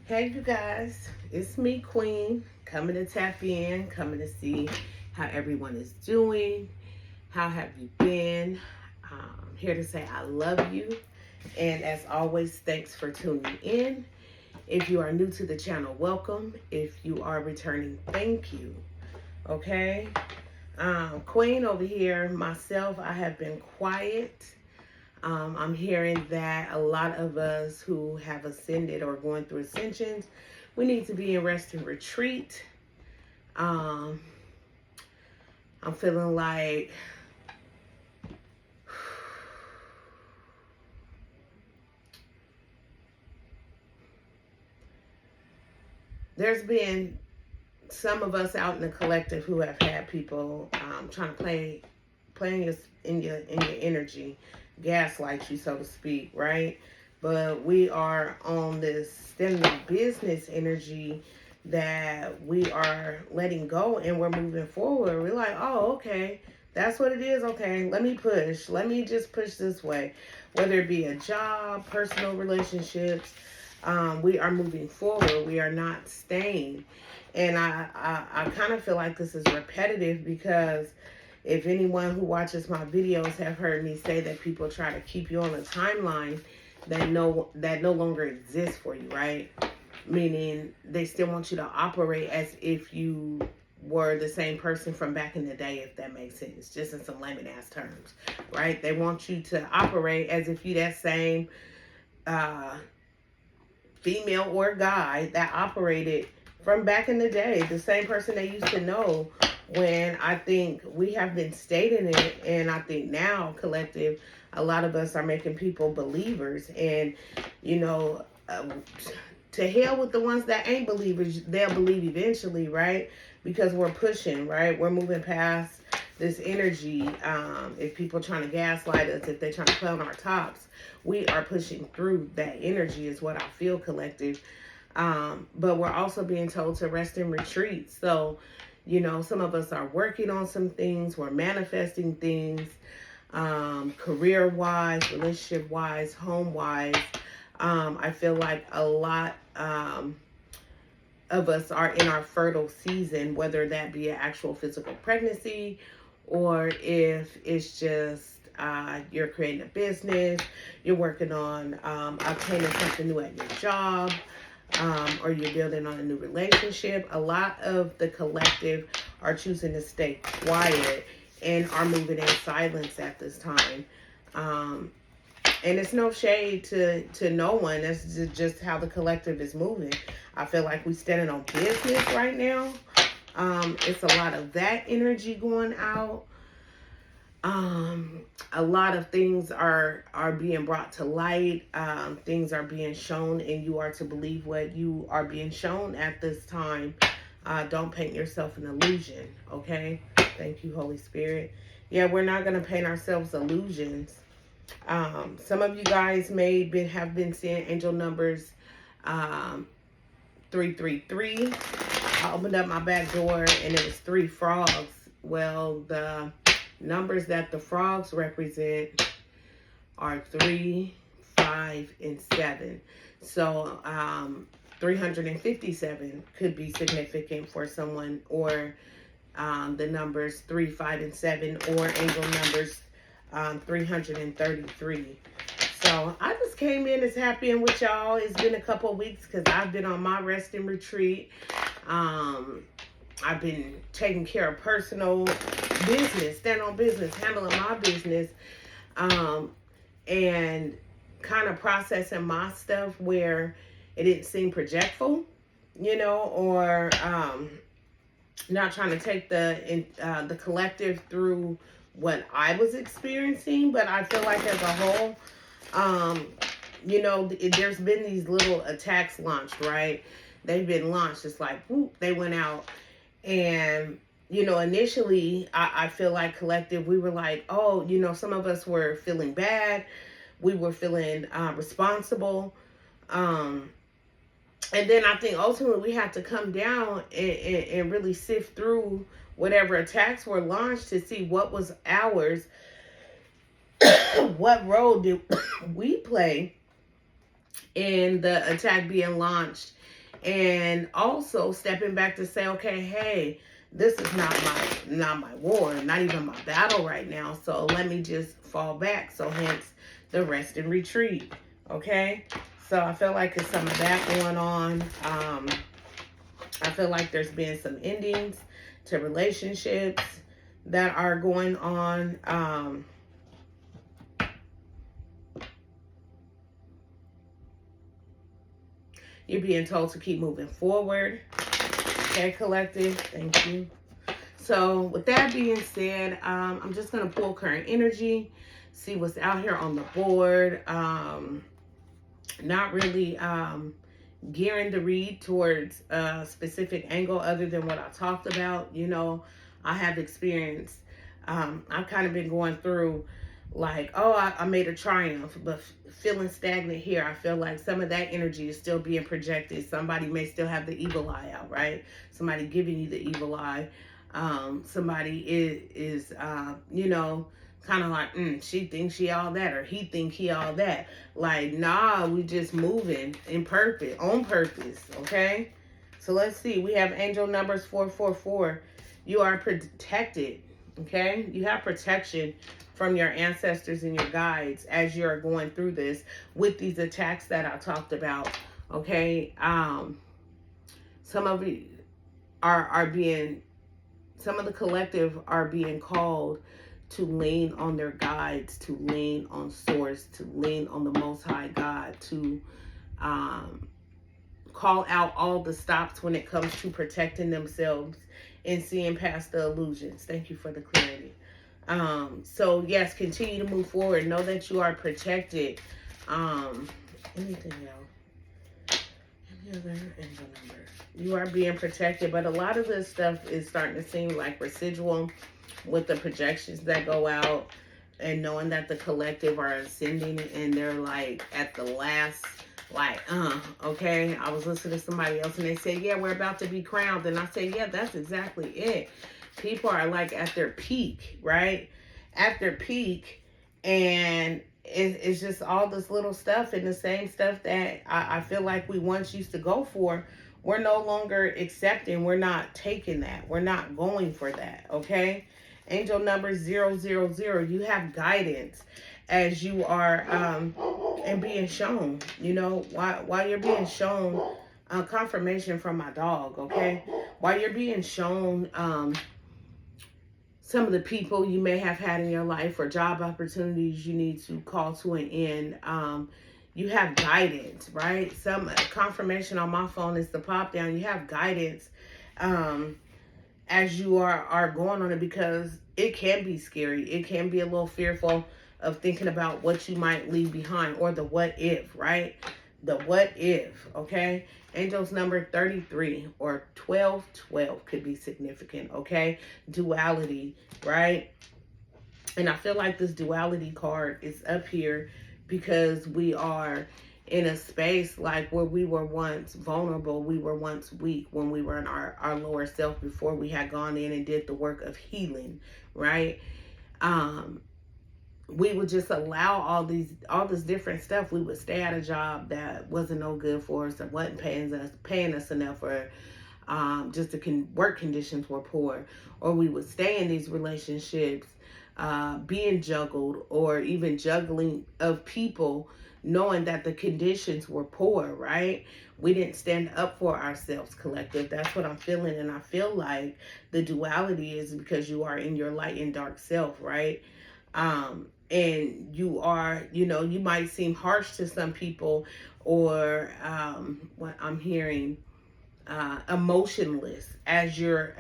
Hey, you guys, it's me, Queen, coming to tap in, coming to see how everyone is doing. How have you been? Here to say I love you. And as always, thanks for tuning in. If you are new to the channel, welcome. If you are returning, thank you. Okay? Queen over here, myself, I have been quiet. I'm hearing that a lot of us who have ascended or going through ascensions, we need to be in rest and retreat. Um, I'm feeling like there's been some of us out in the collective who have had people trying to playing in your energy, gaslight you, so to speak, right? But we are on this standing on business energy that we are letting go and we're moving forward. We're like, oh, okay, that's what it is. Okay, let me push. Let me just push this way. Whether it be a job, personal relationships, we are moving forward. We are not staying. And I kind of feel like this is repetitive because if anyone who watches my videos have heard me say that people try to keep you on a timeline that no longer exists for you, right? Meaning they still want you to operate as if you were the same person from back in the day, if that makes sense, just in some layman ass terms, right? They want you to operate as if you that same uh, female or guy that operated from back in the day, the same person they used to know. When I think we have been stating it, and I think now, collective, a lot of us are making people believers. And, you know, to hell with the ones that ain't believers, they'll believe eventually, right? Because we're pushing, right? We're moving past this energy. If people trying to gaslight us, if they're trying to play on our tops, we are pushing through that energy is what I feel, collective. But we're also being told to rest and retreat. So, you know, some of us are working on some things. We're manifesting things, career-wise, relationship-wise, home-wise. I feel like a lot of us are in our fertile season, whether that be an actual physical pregnancy or if it's just you're creating a business, you're working on obtaining something new at your job, or you're building on a new relationship. A lot of the collective are choosing to stay quiet and are moving in silence at this time. And it's no shade to no one. That's just how the collective is moving. I feel like we're standing on business right now. It's a lot of that energy going out. A lot of things are being brought to light. Things are being shown, and you are to believe what you are being shown at this time. Don't paint yourself an illusion, okay? Thank you, Holy Spirit. Yeah, we're not going to paint ourselves illusions. Some of you guys have been seeing angel numbers 333. I opened up my back door and it was 3 frogs. Well, the numbers that the frogs represent are 3, 5, and 7. So 357 could be significant for someone, or the numbers 3, 5, and 7, or angel numbers 333. So I just came in as happy and with y'all. It's been a couple of weeks because I've been on my rest and retreat. I've been taking care of personal business, stand on business, handling my business, and kind of processing my stuff where it didn't seem projectful, you know, or not trying to take the collective through what I was experiencing. But I feel like as a whole, you know, there's been these little attacks launched, right? They've been launched. It's like, whoop, they went out. And, you know, initially, I feel like collective, we were like, oh, you know, some of us were feeling bad. We were feeling responsible. And then I think ultimately we had to come down and really sift through whatever attacks were launched to see what was ours. What role did we play in the attack being launched And also stepping back to say, okay, hey, this is not my war, not even my battle right now. So let me just fall back. So hence the rest and retreat. Okay. So I feel like there's some of that going on. I feel like there's been some endings to relationships that are going on. You're being told to keep moving forward. Okay, collective. Thank you. So with that being said, I'm just going to pull current energy, see what's out here on the board. Not really gearing the read towards a specific angle other than what I talked about. You know, I have experienced, I've kind of been going through like, oh, I made a triumph, but feeling stagnant here. I feel like some of that energy is still being projected. Somebody may still have the evil eye out, right? Somebody giving you the evil eye. Somebody is you know, kind of like, she thinks she all that, or he think he all that. Like, nah, we just moving on purpose, okay? So let's see. We have angel numbers 444. You are protected, okay? You have protection from your ancestors and your guides as you're going through this with these attacks that I talked about, okay? Some of you are being, some of the collective are being called to lean on their guides, to lean on source, to lean on the Most High God, to call out all the stops when it comes to protecting themselves and seeing past the illusions. Thank you for the clarity. So yes, continue to move forward. Know that you are protected. Anything else? Any other angel number? You are being protected, but a lot of this stuff is starting to seem like residual with the projections that go out, and knowing that the collective are ascending and they're like at the last, like, okay. I was listening to somebody else and they said, yeah, we're about to be crowned. And I said, yeah, that's exactly it. People are like at their peak, right? At their peak. And it's just all this little stuff and the same stuff that I feel like we once used to go for. We're no longer accepting. We're not taking that. We're not going for that, okay? Angel number 000. You have guidance as you are and being shown, you know, while you're being shown confirmation from my dog, okay? While you're being shown some of the people you may have had in your life or job opportunities you need to call to an end, you have guidance, right? Some confirmation on my phone is the pop down. You have guidance as you are going on it, because it can be scary. It can be a little fearful of thinking about what you might leave behind, or the what if, right? The what if, okay? Angels number 33 or 1212 could be significant, okay? Duality, right? And I feel like this duality card is up here because we are in a space like where we were once vulnerable, we were once weak when we were in our lower self before we had gone in and did the work of healing, right? We would just allow all this different stuff. We would stay at a job that wasn't no good for us, or wasn't paying us enough, or just the work conditions were poor, or we would stay in these relationships being juggled, or even juggling of people, knowing that the conditions were poor, right? We didn't stand up for ourselves, collective. That's what I'm feeling. And I feel like the duality is because you are in your light and dark self, right? And you are, you know, you might seem harsh to some people, or what I'm hearing, emotionless as you're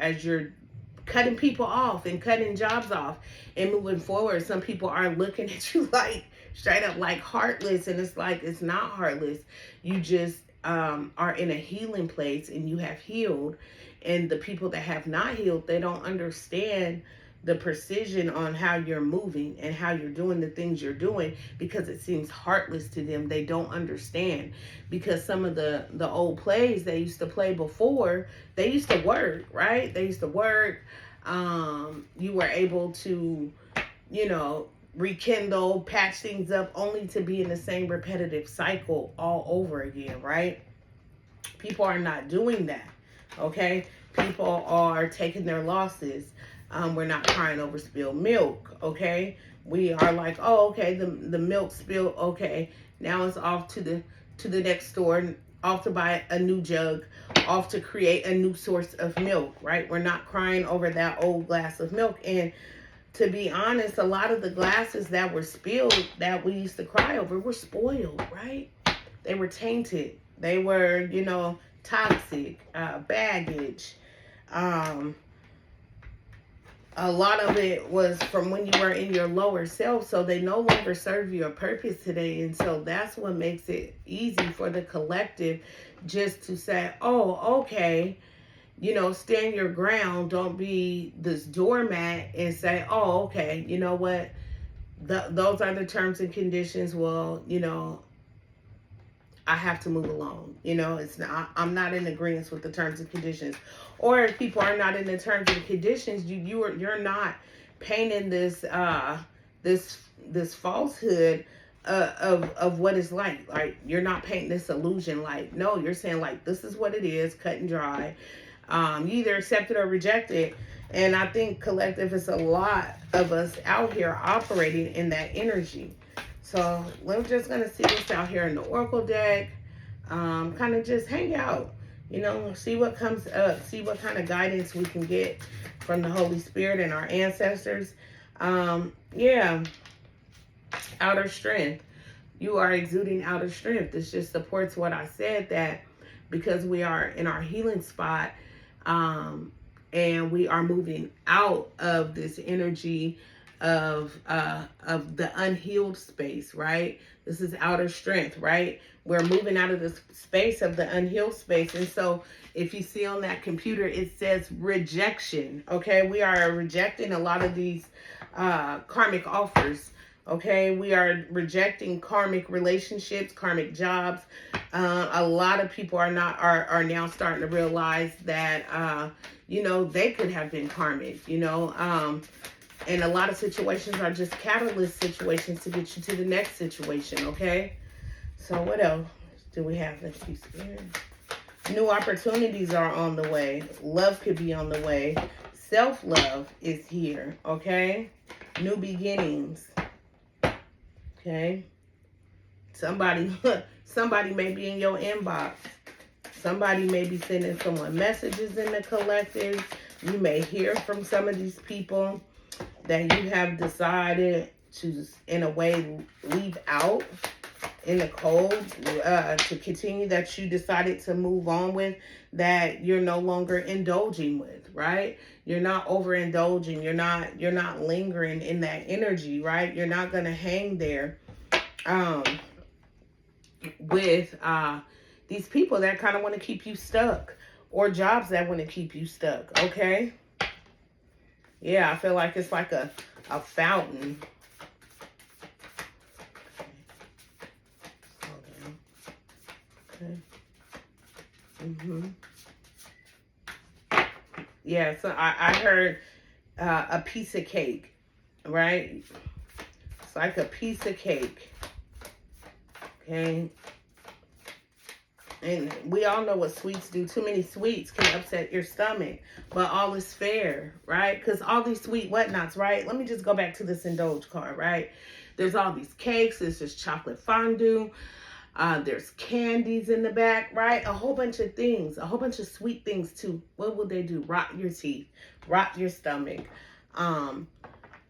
cutting people off and cutting jobs off and moving forward. Some people are looking at you like straight up like heartless, and it's like, it's not heartless. You just are in a healing place and you have healed. And the people that have not healed, they don't understand the precision on how you're moving and how you're doing the things you're doing, because it seems heartless to them. They don't understand, because some of the old plays they used to play before, they used to work, right? They used to work. You were able to, you know, rekindle, patch things up, only to be in the same repetitive cycle all over again, right? People are not doing that. Okay? People are taking their losses. We're not crying over spilled milk. Okay? We are like, oh, okay, the milk spilled. Okay, now it's off to the next store, off to buy a new jug, off to create a new source of milk. Right? We're not crying over that old glass of milk. And to be honest, a lot of the glasses that were spilled that we used to cry over were spoiled, right? They were tainted. They were, toxic, baggage. A lot of it was from when you were in your lower self, so they no longer serve you a purpose today. And so that's what makes it easy for the collective just to say, oh, okay, stand your ground. Don't be this doormat and say, oh, okay, you know what? Those are the terms and conditions. Well, I have to move along. It's not, I'm not in agreement with the terms and conditions. Or if people are not in the terms and conditions, you're not painting this this falsehood of what it's like. Like, you're not painting this illusion. Like, no, you're saying, like, this is what it is, cut and dry. You either accept it or reject it. And I think collective is a lot of us out here operating in that energy. So we're just going to see what's out here in the Oracle deck. Kind of just hang out, see what comes up, see what kind of guidance we can get from the Holy Spirit and our ancestors. Yeah, outer strength. You are exuding outer strength. This just supports what I said, that because we are in our healing spot, and we are moving out of this energy of the unhealed space, right? This is outer strength, right? We're moving out of the space of the unhealed space. And so if you see on that computer, it says rejection, okay? We are rejecting a lot of these karmic offers, okay? We are rejecting karmic relationships, karmic jobs. A lot of people are now starting to realize that, they could have been karmic, and a lot of situations are just catalyst situations to get you to the next situation, okay? So what else do we have? Let's see. New opportunities are on the way. Love could be on the way. Self-love is here, okay? New beginnings, okay? Somebody may be in your inbox. Somebody may be sending someone messages in the collective. You may hear from some of these people that you have decided to, in a way, leave out in the cold, to continue, that you decided to move on with, that you're no longer indulging with, right? You're not overindulging. You're not lingering in that energy, right? You're not going to hang there with these people that kind of want to keep you stuck, or jobs that want to keep you stuck, okay? Yeah, I feel like it's like a fountain. Okay. Yeah, so I heard a piece of cake, right? It's like a piece of cake. Okay. And we all know what sweets do. Too many sweets can upset your stomach. But all is fair, right? Because all these sweet whatnots, right? Let me just go back to this indulge card, right? There's all these cakes. There's this chocolate fondue. There's candies in the back, right? A whole bunch of things. A whole bunch of sweet things, too. What will they do? Rot your teeth. Rot your stomach.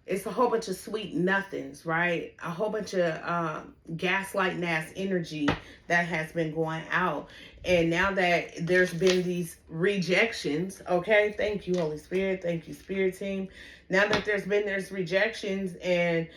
It's a whole bunch of sweet nothings, right? A whole bunch of gaslighting ass energy that has been going out. And now that there's been these rejections, okay? Thank you, Holy Spirit. Thank you, Spirit Team. Now that there's rejections, and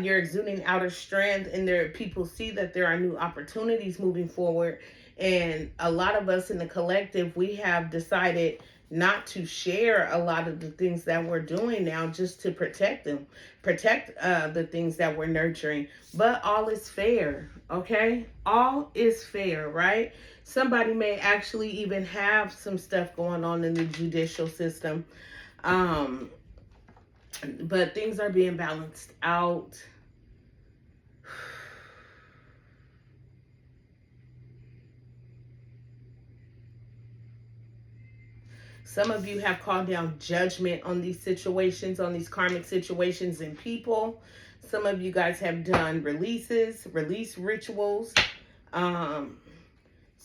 you're exuding outer strength, and people see that there are new opportunities moving forward. And a lot of us in the collective, we have decided not to share a lot of the things that we're doing now, just to protect the things that we're nurturing. But all is fair, okay? All is fair, right? Somebody may actually even have some stuff going on in the judicial system, but things are being balanced out. Some of you have called down judgment on these situations, on these karmic situations and people. Some of you guys have done release rituals. Some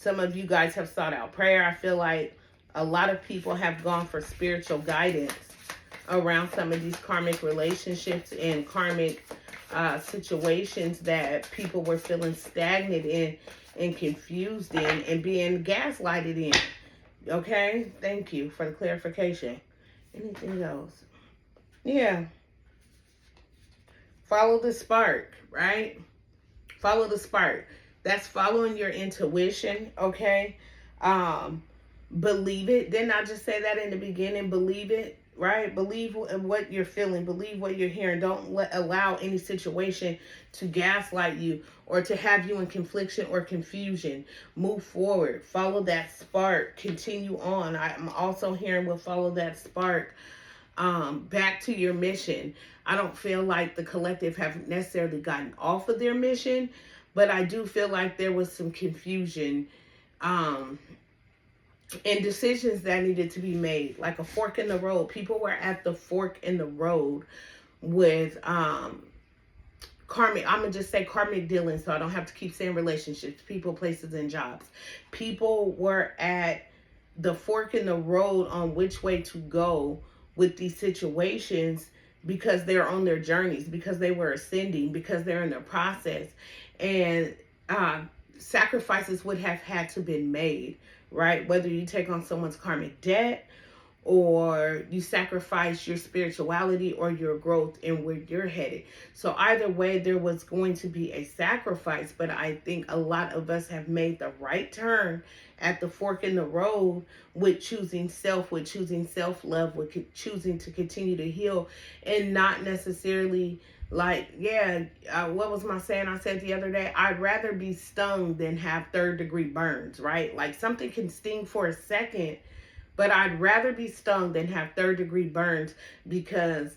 of you guys have sought out prayer. I feel like a lot of people have gone for spiritual guidance around some of these karmic relationships and karmic situations that people were feeling stagnant in and confused in and being gaslighted in. Okay? Thank you for the clarification. Anything else? Yeah. Follow the spark, right? Follow the spark. That's following your intuition, okay? Believe it. Didn't I just say that in the beginning? Believe it, right? Believe what you're feeling. Believe what you're hearing. Don't allow any situation to gaslight you or to have you in confliction or confusion. Move forward. Follow that spark. Continue on. I'm also hearing with follow that spark. Back to your mission. I don't feel like the collective have necessarily gotten off of their mission, but I do feel like there was some confusion and decisions that needed to be made, like a fork in the road. People were at the fork in the road with karmic, I'm going to just say karmic dealing, so I don't have to keep saying relationships, people, places, and jobs. People were at the fork in the road on which way to go with these situations because they're on their journeys, because they were ascending, because they're in their process. And sacrifices would have had to been made, right? Whether you take on someone's karmic debt or you sacrifice your spirituality or your growth and where you're headed. So either way, there was going to be a sacrifice, but I think a lot of us have made the right turn at the fork in the road with choosing self, with choosing self-love, with choosing to continue to heal, and not necessarily like, what was my saying I said the other day? I'd rather be stung than have third-degree burns, right? Like something can sting for a second, but I'd rather be stung than have third-degree burns because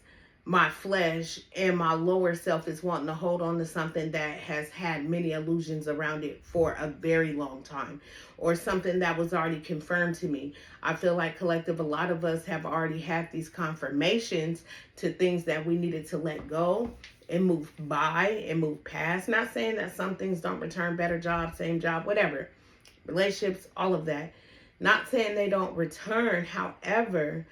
my flesh and my lower self is wanting to hold on to something that has had many illusions around it for a very long time, or something that was already confirmed to me. I feel like collective, a lot of us have already had these confirmations to things that we needed to let go and move by and move past. Not saying that some things don't return, better job, same job, whatever, relationships, all of that. Not saying they don't return. However,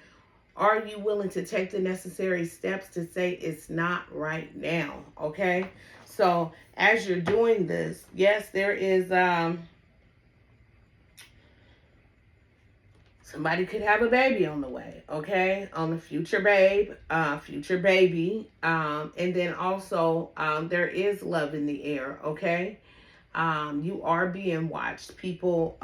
are you willing to take the necessary steps to say it's not right now? Okay. So as you're doing this, yes, there is, somebody could have a baby on the way. Okay. On the future babe, future baby. And then also, there is love in the air. Okay. You are being watched. People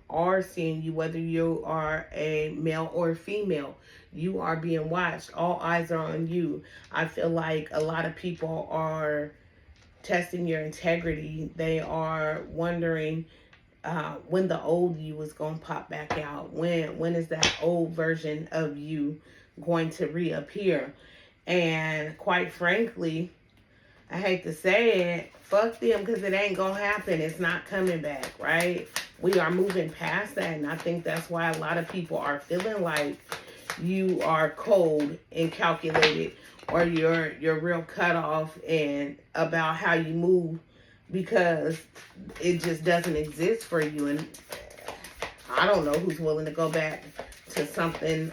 are seeing you, whether you are a male or a female. You are being watched. All eyes are on you. I feel like a lot of people are testing your integrity. They are wondering when the old you is going to pop back out. When is that old version of you going to reappear? And quite frankly, I hate to say it, fuck them, because it ain't going to happen. It's not coming back, right? We are moving past that, and I think that's why a lot of people are feeling like you are cold and calculated, or you're real cut off and about how you move, because it just doesn't exist for you. And I don't know who's willing to go back to something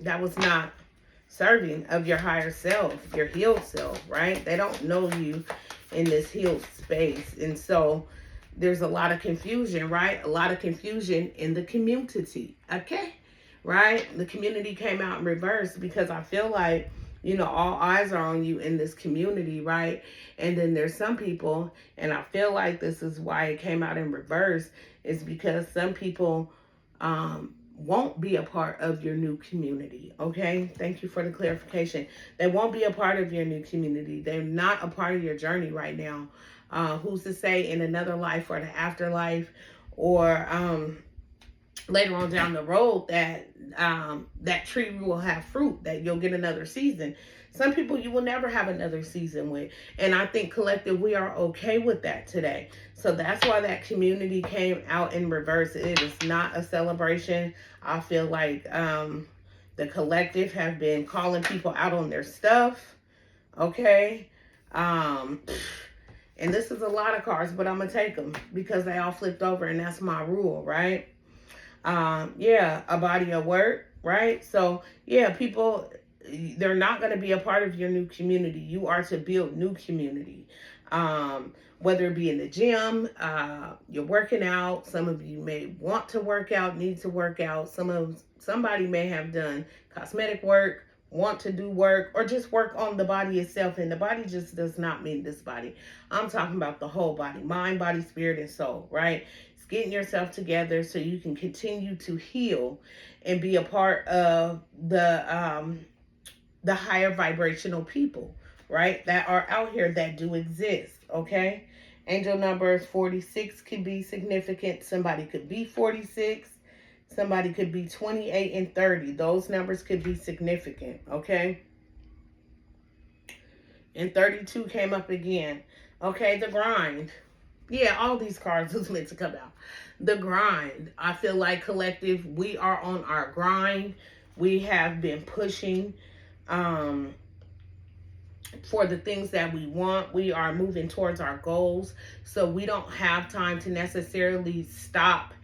that was not serving of your higher self, your healed self, right? They don't know you in this healed space. And so there's a lot of confusion, right? A lot of confusion in the community, okay? Right? The community came out in reverse because I feel like, all eyes are on you in this community, right? And then there's some people, and I feel like this is why it came out in reverse, is because some people won't be a part of your new community, okay? Thank you for the clarification. They won't be a part of your new community. They're not a part of your journey right now. Who's to say in another life or the afterlife or later on down the road that that tree will have fruit, that you'll get another season. Some people you will never have another season with. And I think collective, we are okay with that today. So that's why that community came out in reverse. It is not a celebration. I feel like the collective have been calling people out on their stuff. Okay. And this is a lot of cards, but I'm going to take them because they all flipped over, and that's my rule, right? Yeah, a body of work, right? So, yeah, people, they're not going to be a part of your new community. You are to build new community. Whether it be in the gym, you're working out. Some of you may want to work out, need to work out. Somebody may have done cosmetic work, want to do work, or just work on the body itself. And the body just does not mean this body. I'm talking about the whole body, mind, body, spirit, and soul, right? It's getting yourself together so you can continue to heal and be a part of the higher vibrational people, right? That are out here that do exist, okay? Angel numbers 46 could be significant. Somebody could be 46. Somebody could be 28 and 30. Those numbers could be significant, okay? And 32 came up again. Okay, the grind. Yeah, all these cards was meant to come out. The grind. I feel like collective, we are on our grind. We have been pushing for the things that we want. We are moving towards our goals. So we don't have time to necessarily stop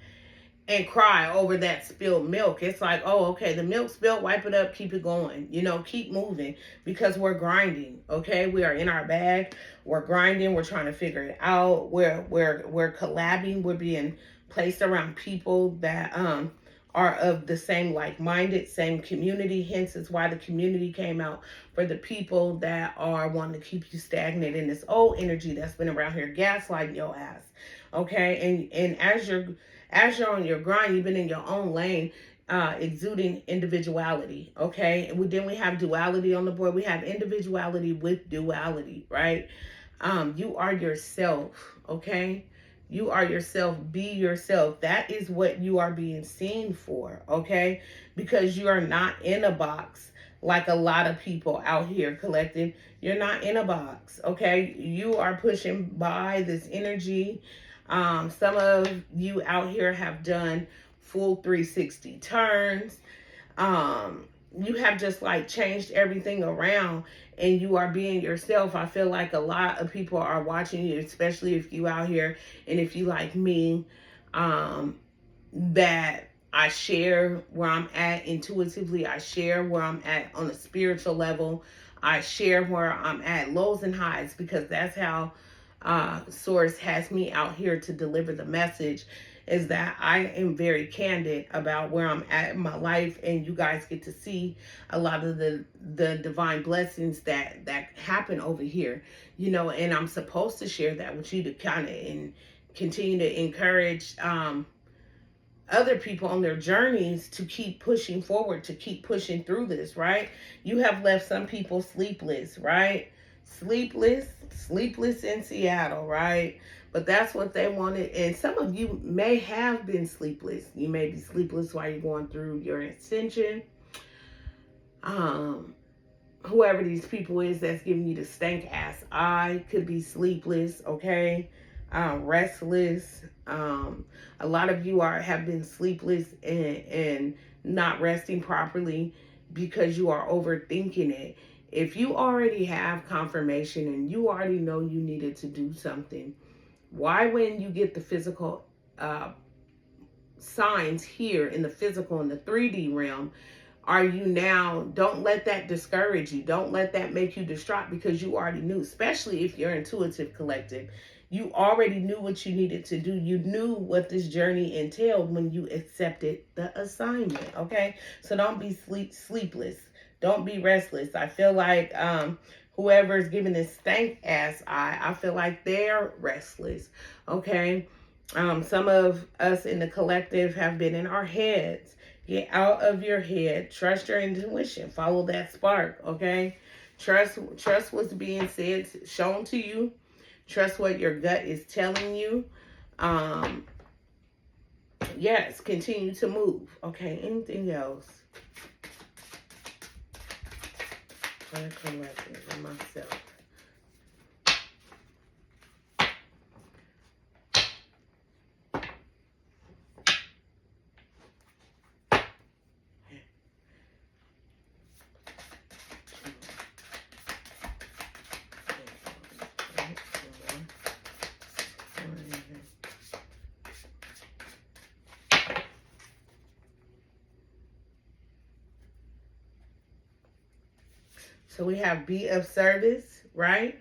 and cry over that spilled milk. It's like, oh, okay, the milk spilled, wipe it up, keep it going. You know, keep moving because we're grinding, okay? We are in our bag. We're grinding. We're trying to figure it out. We're collabing. We're being placed around people that are of the same like-minded, same community. Hence is why the community came out for the people that are wanting to keep you stagnant in this old energy that's been around here gaslighting your ass, okay? And as you're on your grind, you've been in your own lane, exuding individuality, okay? And then we have duality on the board. We have individuality with duality, right? You are yourself, okay? You are yourself. Be yourself. That is what you are being seen for, okay? Because you are not in a box like a lot of people out here collective. You're not in a box, okay? You are pushing by this energy. Some of you out here have done full 360 turns. You have just like changed everything around and you are being yourself. I feel like a lot of people are watching you, especially if you out here and if you like me, that I share where I'm at intuitively. I share where I'm at on a spiritual level. I share where I'm at lows and highs because that's how Source has me out here to deliver the message, is that I am very candid about where I'm at in my life, and you guys get to see a lot of the divine blessings that happen over here, you know, and I'm supposed to share that with you to kind of and continue to encourage other people on their journeys to keep pushing forward, to keep pushing through this, right? You have left some people sleepless, right? Sleepless in Seattle, right? But that's what they wanted. And some of you may have been sleepless. You may be sleepless while you're going through your ascension. Whoever these people is that's giving you the stank ass eye could be sleepless, okay? Restless. A lot of you have been sleepless and not resting properly because you are overthinking it. If you already have confirmation and you already know you needed to do something, why when you get the physical signs here in the physical, in the 3D realm, are you now, don't let that discourage you. Don't let that make you distraught because you already knew, especially if you're intuitive collective. You already knew what you needed to do. You knew what this journey entailed when you accepted the assignment, okay? So don't be sleepless. Don't be restless. I feel like whoever's giving this stank ass eye, I feel like they're restless, okay? Some of us in the collective have been in our heads. Get out of your head. Trust your intuition. Follow that spark, okay? Trust what's being said, shown to you. Trust what your gut is telling you. Yes, continue to move. Okay, anything else? for the collective and myself. So we have be of service, right?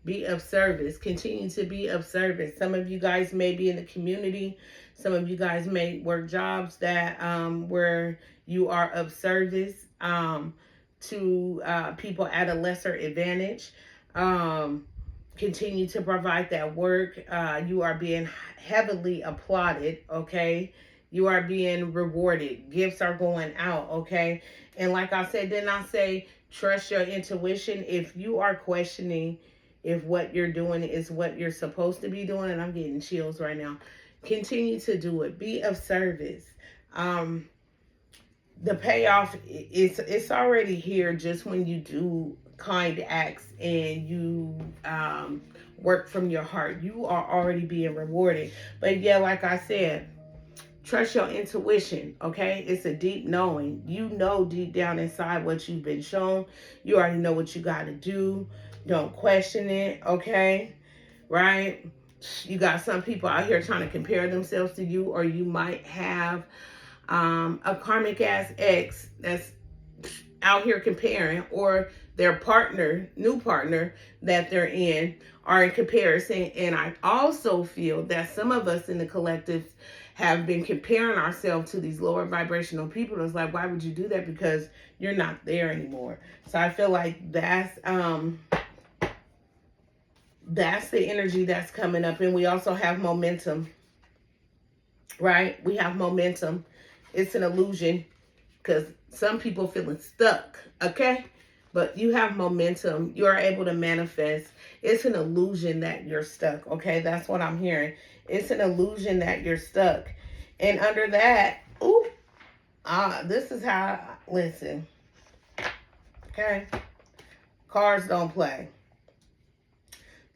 Be of service. Continue to be of service. Some of you guys may be in the community. Some of you guys may work jobs that where you are of service to people at a lesser advantage. Continue to provide that work. You are being heavily applauded, okay? You are being rewarded. Gifts are going out, okay? And like I said, didn't I say trust your intuition? If you are questioning if what you're doing is what you're supposed to be doing, and I'm getting chills right now, continue to do it. Be of service. The payoff it's already here just when you do kind acts and you work from your heart. You are already being rewarded. But yeah, like I said, trust your intuition, okay? It's a deep knowing. You know deep down inside what you've been shown. You already know what you got to do. Don't question it, okay? Right? You got some people out here trying to compare themselves to you, or you might have a karmic ass ex that's out here comparing, or their partner, new partner that they're in, are in comparison. And I also feel that some of us in the collective have been comparing ourselves to these lower vibrational people. It's like, why would you do that? Because you're not there anymore. So I feel like that's the energy that's coming up. And we also have momentum, right? We have momentum. It's an illusion because some people feeling stuck, okay? But you have momentum. You are able to manifest. It's an illusion that you're stuck, okay? That's what I'm hearing. It's an illusion that you're stuck. And under that, this is how, listen, okay? Cards don't play.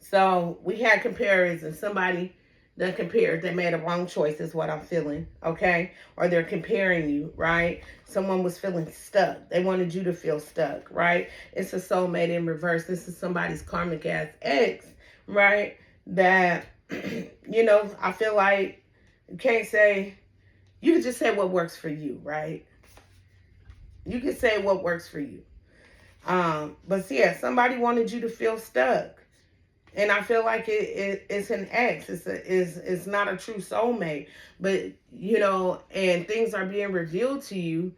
So we had comparisons. Somebody that compared, they made a wrong choice is what I'm feeling, okay? Or they're comparing you, right? Someone was feeling stuck. They wanted you to feel stuck, right? It's a soulmate in reverse. This is somebody's karmic ass ex, right? That, I feel like you can't say, you can just say what works for you, right? You can say what works for you. But yeah, somebody wanted you to feel stuck. And I feel like it's an ex. It's not a true soulmate. But, and things are being revealed to you.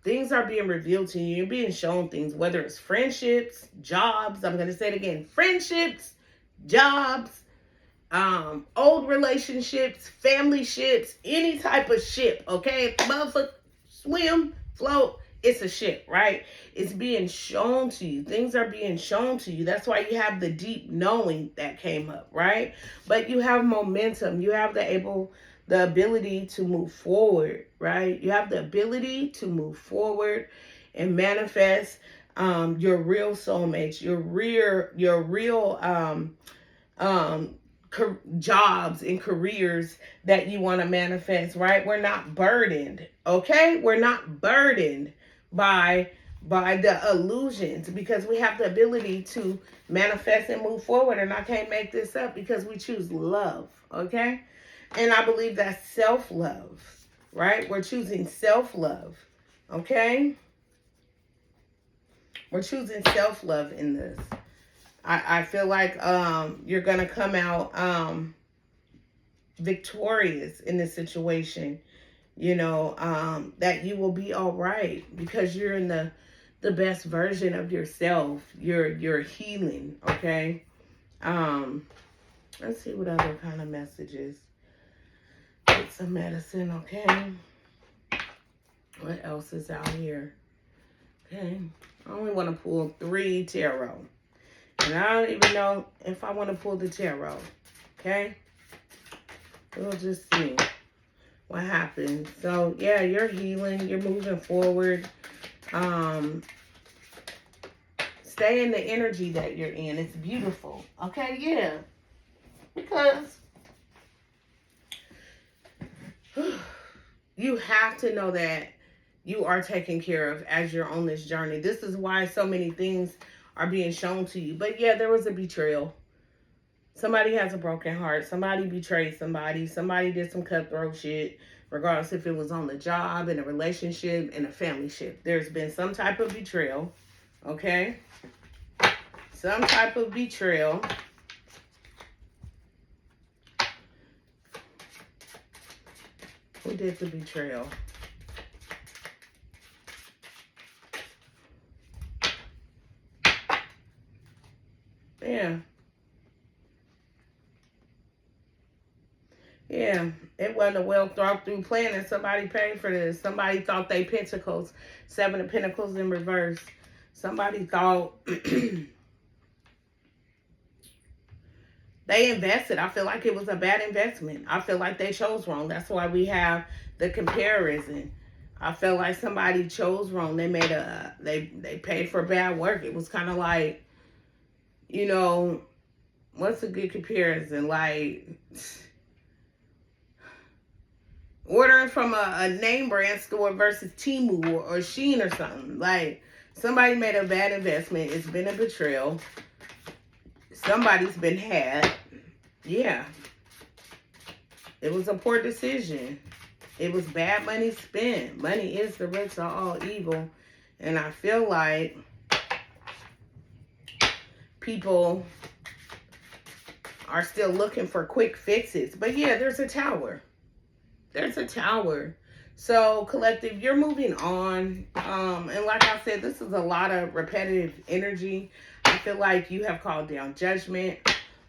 Things are being revealed to you. You're being shown things, whether it's friendships, jobs. I'm going to say it again. Friendships, jobs, old relationships, family ships, any type of ship, okay? Motherfucker, swim, float. It's a ship, right? It's being shown to you. Things are being shown to you. That's why you have the deep knowing that came up, right? But you have momentum. You have the ability to move forward, right? You have the ability to move forward and manifest your real soulmates, your real jobs and careers that you want to manifest, right? We're not burdened, okay? We're not burdened by the illusions, because we have the ability to manifest and move forward. And I can't make this up, because we choose love, okay? And I believe that's self-love, right? We're choosing self-love, okay? We're choosing self-love in this. I feel like you're going to come out victorious in this situation. That you will be all right, because you're in the best version of yourself. You're healing, okay? Let's see what other kind of messages. Get some medicine, okay? What else is out here? Okay. I only want to pull 3 tarot. And I don't even know if I want to pull the tarot, okay? We'll just see what happens. So, yeah, you're healing. You're moving forward. Stay in the energy that you're in. It's beautiful. Okay, yeah. Because you have to know that you are taken care of as you're on this journey. This is why so many things are being shown to you. But yeah, there was a betrayal. Somebody has a broken heart. Somebody betrayed somebody. Somebody did some cutthroat shit, regardless if it was on the job, in a relationship, in a family ship. There's been some type of betrayal. Okay? Some type of betrayal. Who did the betrayal? Yeah. Yeah. It wasn't a well thought through plan and somebody paid for this. Somebody thought they pentacles, 7 of Pentacles in reverse. Somebody thought they invested. I feel like it was a bad investment. I feel like they chose wrong. That's why we have the comparison. I feel like somebody chose wrong. They made they paid for bad work. It was kind of like, you know, what's a good comparison? Like ordering from a name brand store versus Temu or Shein or something. Like somebody made a bad investment. It's been a betrayal. Somebody's been had. Yeah. It was a poor decision. It was bad money spent. Money is the root of all evil. And I feel like people are still looking for quick fixes. But yeah, there's a tower. There's a tower. So, collective, you're moving on. And like I said, this is a lot of repetitive energy. I feel like you have called down judgment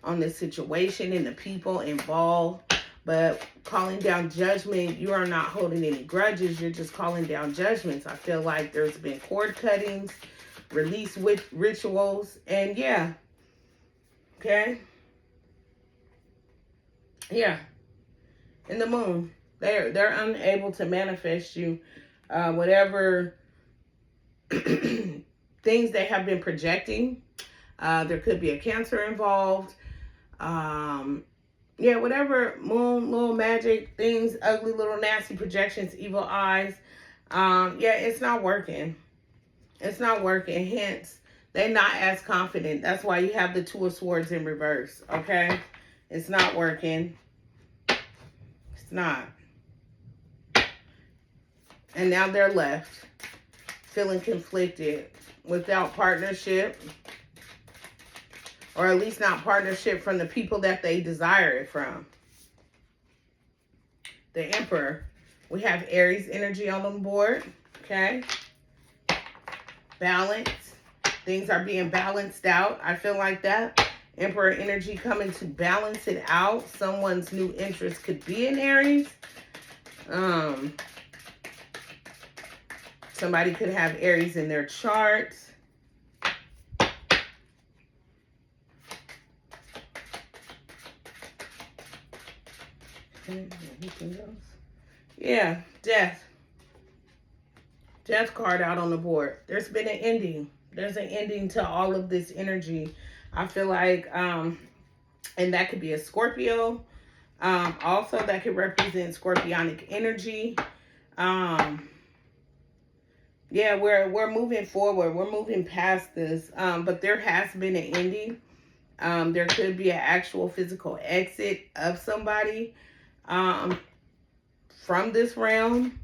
on this situation and the people involved. But calling down judgment, you are not holding any grudges. You're just calling down judgments. I feel like there's been cord cuttings, release with rituals, and yeah. Okay? Yeah. In the moon. They're unable to manifest you whatever things they have been projecting. There could be a Cancer involved. Yeah, whatever moon, little magic things, ugly little nasty projections, evil eyes. Yeah, it's not working. It's not working. Hence, they're not as confident. That's why you have the 2 of Swords in reverse. Okay? It's not working. It's not. And now they're left feeling conflicted, without partnership, or at least not partnership from the people that they desire it from. The Emperor. We have Aries energy on the board. Okay. Balance. Things are being balanced out. I feel like that. Emperor energy coming to balance it out. Someone's new interest could be in Aries. Somebody could have Aries in their chart. Anything else? Yeah, Death. Death card out on the board. There's been an ending. There's an ending to all of this energy. I feel like, and that could be a Scorpio. Also, that could represent Scorpionic energy. Yeah, we're moving forward. We're moving past this. But there has been an ending. There could be an actual physical exit of somebody from this realm.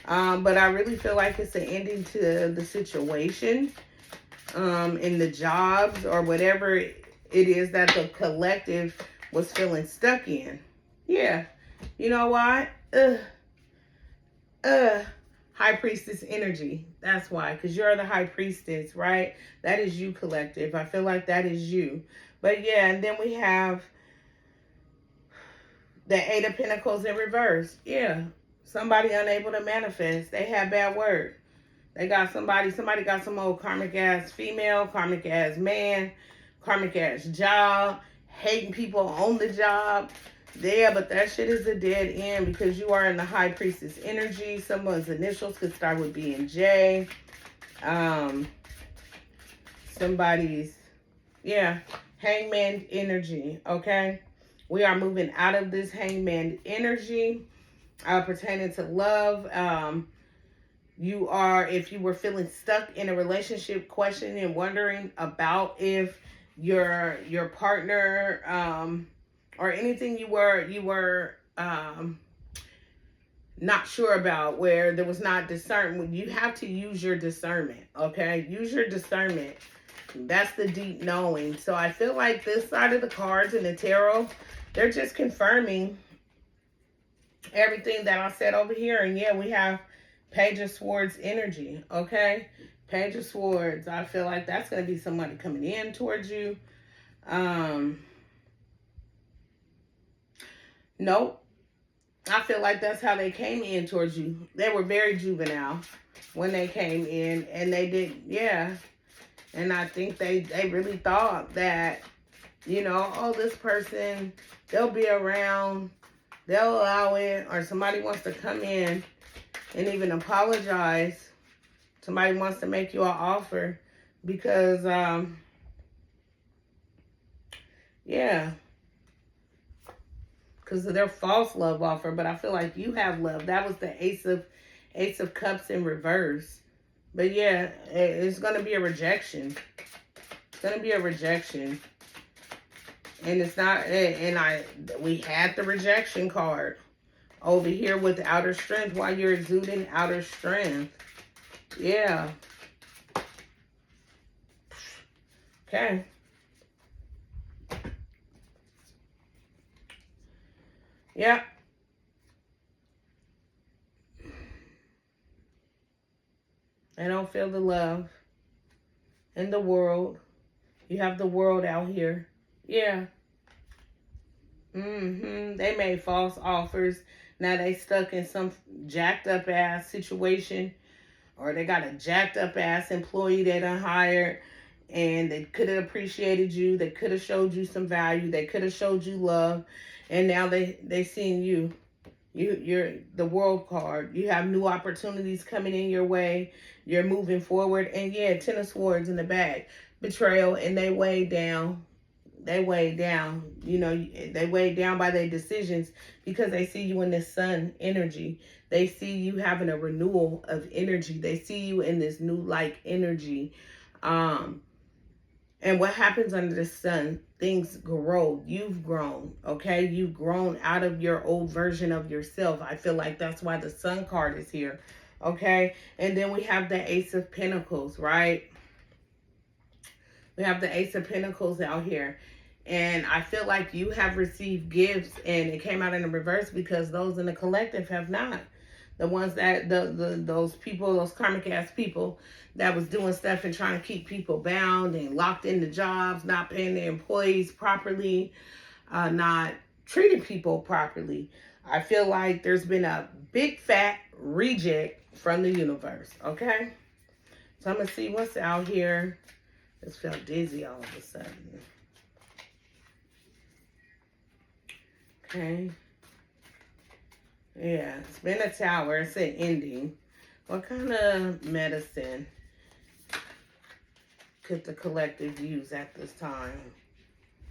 But I really feel like it's an ending to the situation in the jobs or whatever it is that the collective was feeling stuck in. Yeah. You know why? High Priestess energy. That's why. Because you're the High Priestess, right? That is you, collective. I feel like that is you. But yeah, and then we have the 8 of Pentacles in reverse. Yeah. Somebody unable to manifest. They had bad word. They got somebody got some old karmic ass female, karmic ass man, karmic ass job, hating people on the job. Yeah, but that shit is a dead end because you are in the high priestess energy. Someone's initials could start with B and J. Somebody's, yeah, hangman energy, okay? We are moving out of this hangman energy pertaining to love. You are, if you were feeling stuck in a relationship, questioning and wondering about if your partner or anything you were not sure about, where there was not discernment, you have to use your discernment, okay? Use your discernment. That's the deep knowing. So I feel like this side of the cards in the tarot, they're just confirming everything that I said over here. And yeah, we have Page of Swords energy, okay? Page of Swords. I feel like that's going to be somebody coming in towards you. Nope. I feel like that's how they came in towards you. They were very juvenile when they came in, and they did, yeah. And I think they really thought that, you know, oh, this person, they'll be around, they'll allow it, or somebody wants to come in and even apologize. Somebody wants to make you an offer because, yeah, because of their false love offer. But I feel like you have love. That was the Ace of Cups in reverse. But yeah, it's going to be a rejection. It's going to be a rejection. And it's not, we had the rejection card over here with outer strength while you're exuding outer strength. Yeah. Okay. Yeah. I don't feel the love in the world. You have the world out here. Yeah. They made false offers. Now they stuck in some jacked up ass situation, or they got a jacked up ass employee they done hired, and they could have appreciated you. They could have showed you some value. They could have showed you love, and now they seeing you. You're the world card. You have new opportunities coming in your way. You're moving forward, and yeah, Ten of Swords in the back, betrayal, and they weigh down. They weigh down. You know, they weigh down by their decisions because they see you in this sun energy. They see you having a renewal of energy. They see you in this new like energy. And what happens under the sun? Things grow. You've grown, okay? You've grown out of your old version of yourself. I feel like that's why the sun card is here, okay? And then we have the Ace of Pentacles, right? We have the Ace of Pentacles out here. And I feel like you have received gifts, and it came out in the reverse because those in the collective have not. The ones that, those people, those karmic ass people that was doing stuff and trying to keep people bound and locked into jobs, not paying their employees properly, not treating people properly. I feel like there's been a big fat reject from the universe, okay? So I'm going to see what's out here. Just felt dizzy all of a sudden. Okay. Yeah, it's been a tower. It's an ending. What kind of medicine could the collective use at this time?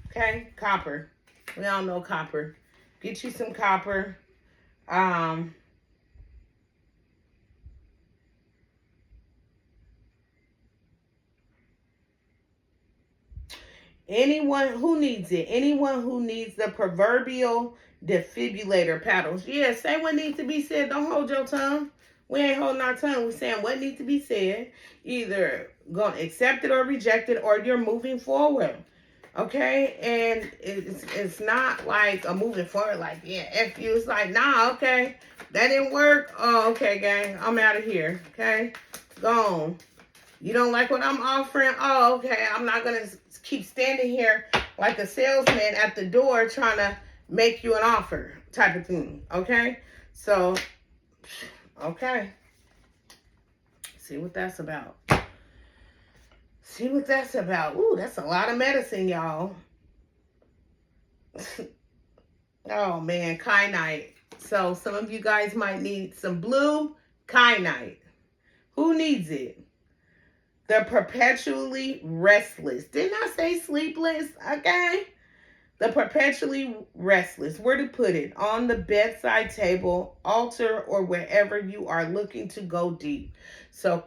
Okay, copper. We all know copper. Get you some copper. Anyone who needs it. Anyone who needs the proverbial defibrillator paddles. Yeah, say what needs to be said. Don't hold your tongue. We ain't holding our tongue. We're saying what needs to be said. Either going to accept it or reject it, or you're moving forward. Okay? And it's not like a moving forward like, yeah, F you. It's like, nah, okay. That didn't work. Oh, okay, gang. I'm out of here. Okay? Gone. You don't like what I'm offering? Oh, okay. I'm not going to keep standing here like a salesman at the door trying to make you an offer type of thing. Okay? So, okay. See what that's about. See what that's about. Ooh, that's a lot of medicine, y'all. Oh man, kyanite. So some of you guys might need some blue kyanite. Who needs it? The perpetually restless. Didn't I say sleepless? Okay. The perpetually restless. Where to put it? On the bedside table, altar, or wherever you are looking to go deep. So,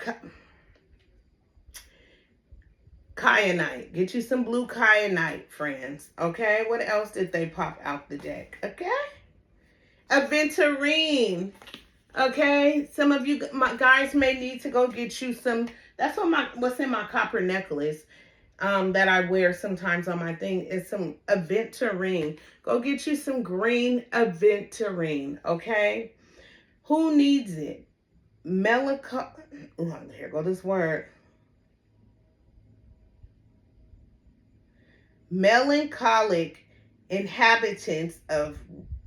kyanite. Get you some blue kyanite, friends. Okay. What else did they pop out the deck? Okay. Aventurine. Okay. Some of you guys may need to go get you some. That's what's in my copper necklace. That I wear sometimes on my thing is some aventurine. Go get you some green aventurine, okay? Who needs it? Here go this word. Melancholic inhabitants of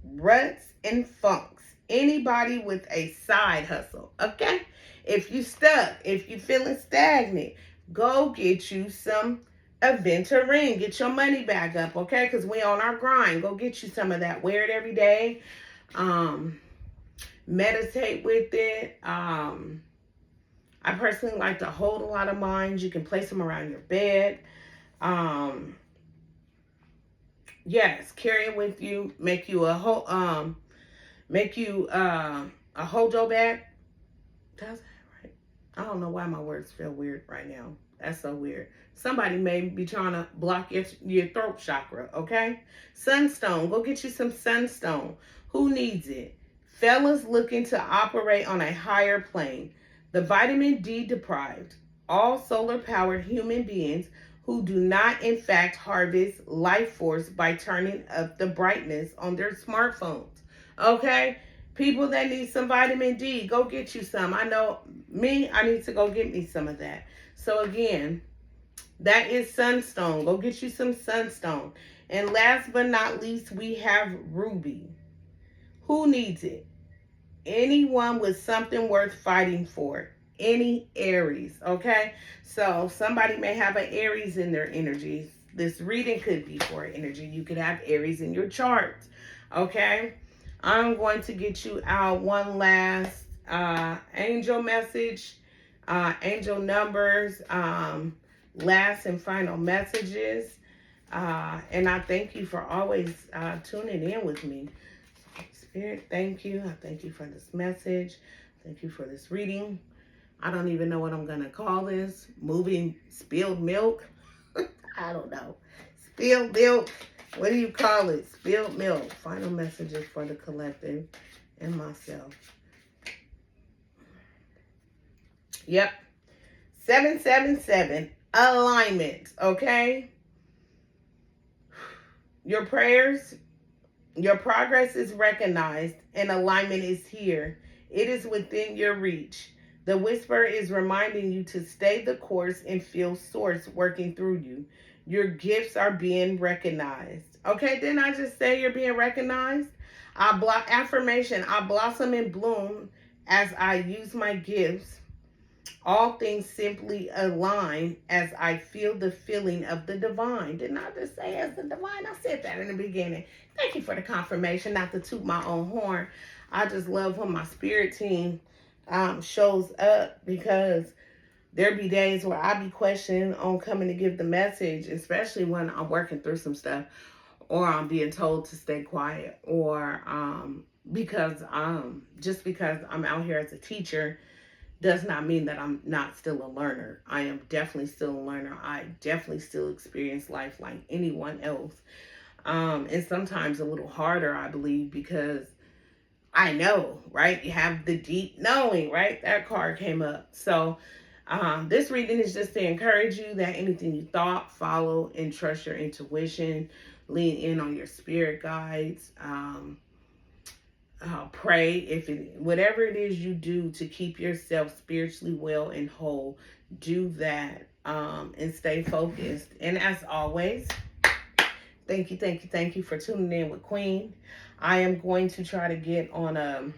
ruts and funks. Anybody with a side hustle, okay? If you stuck, if you feeling stagnant, go get you some aventurine. Get your money back up, okay? Because we on our grind. Go get you some of that. Wear it every day. Meditate with it. I personally like to hold a lot of mines. You can place them around your bed. Yes, carry it with you. Make you a whole a hojo bag. Does that right? I don't know why my words feel weird right now. That's so weird. Somebody may be trying to block your throat chakra, okay? Sunstone. Go get you some sunstone. Who needs it? Fellas looking to operate on a higher plane. The vitamin D deprived. All solar powered human beings who do not in fact harvest life force by turning up the brightness on their smartphones. Okay? People that need some vitamin D, go get you some. I know me, I need to go get me some of that. So again, that is sunstone. Go get you some sunstone. And last but not least, we have ruby. Who needs it? Anyone with something worth fighting for. Any Aries, okay? So somebody may have an Aries in their energies. This reading could be for energy. You could have Aries in your chart, okay? I'm going to get you out one last angel message, angel numbers, last and final messages. And I thank you for always tuning in with me. Spirit, thank you. I thank you for this message. Thank you for this reading. I don't even know what I'm going to call this. Moving spilled milk. I don't know. Spilled milk. What do you call it? Spilled milk. Final messages for the collective and myself. Yep. 777. Alignment. Okay? Your prayers, your progress is recognized and alignment is here. It is within your reach. The whisper is reminding you to stay the course and feel source working through you. Your gifts are being recognized. Okay, didn't I just say you're being recognized? Affirmation, I blossom and bloom as I use my gifts. All things simply align as I feel the feeling of the divine. Didn't I just say as the divine? I said that in the beginning. Thank you for the confirmation, not to toot my own horn. I just love when my spirit team shows up, because there be days where I be questioning on coming to give the message, especially when I'm working through some stuff, or I'm being told to stay quiet, or because just because I'm out here as a teacher does not mean that I'm not still a learner. I am definitely still a learner. I definitely still experience life like anyone else. And sometimes a little harder, I believe, because I know, right? You have the deep knowing, right? That card came up. So this reading is just to encourage you that anything you thought, follow, and trust your intuition. Lean in on your spirit guides. Pray. Whatever it is you do to keep yourself spiritually well and whole, do that, and stay focused. And as always, thank you for tuning in with Queen. I am going to try to get on a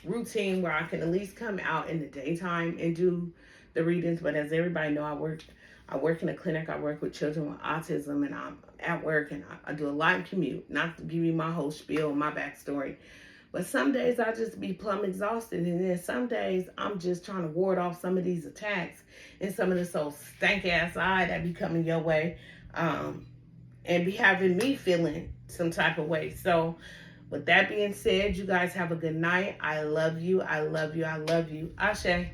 routine where I can at least come out in the daytime and do the readings. But as everybody know, I work I work in a clinic. I work with children with autism, and I'm at work, and I do a live commute. Not to give you my whole spiel, my backstory, but some days I just be plumb exhausted, and then some days I'm just trying to ward off some of these attacks and some of this old stank ass eye that be coming your way, and be having me feeling some type of way. So, with that being said, you guys have a good night. I love you. I love you. I love you. Ashe.